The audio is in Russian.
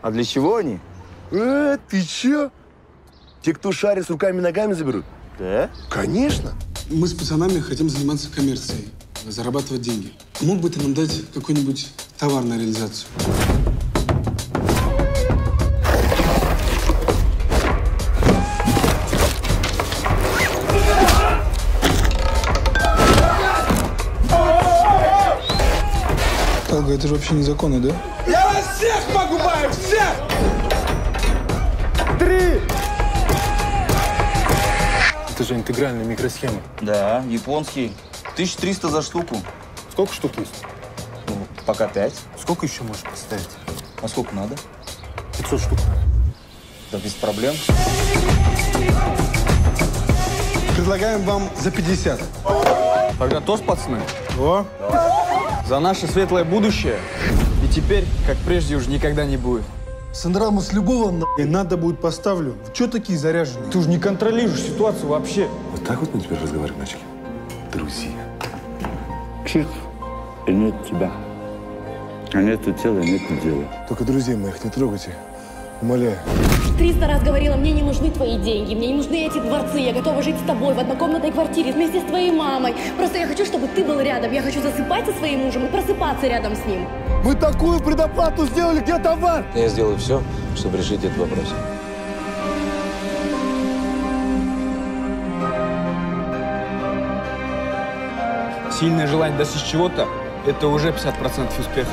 А для чего они? Ты чё? Те, кто шарит с руками и ногами, заберут? Да? Конечно. Мы с пацанами хотим заниматься коммерцией, зарабатывать деньги. Мог бы ты нам дать какой-нибудь товар на реализацию? Толга, это же вообще незаконно, да? Я вас всех погубаю! Всех! 3! Это же интегральная микросхема. Да, японский. 1300 за штуку. Сколько штук есть? Ну, пока 5. Сколько еще можешь поставить? А сколько надо? 500 штук. Да без проблем. Предлагаем вам за 50. Тогда тост, пацаны. О, За наше светлое будущее. И теперь, как прежде, уже никогда не будет. Сандраму с любого и надо будет поставлю. Вы чё такие заряженные? Ты уже не контролируешь ситуацию вообще. Вот так вот мы теперь разговаривать начали? Друзья. Чик, и нет тебя. А нету тела, нету дела. Только друзей моих не трогайте. Умоляю. 300 раз говорила, мне не нужны твои деньги, мне не нужны эти дворцы, я готова жить с тобой в однокомнатной квартире вместе с твоей мамой. Просто я хочу, чтобы ты был рядом, я хочу засыпать со своим мужем и просыпаться рядом с ним. Мы такую предоплату сделали, где товар? Я сделаю все, чтобы решить этот вопрос. Сильное желание достичь чего-то – это уже 50% успеха.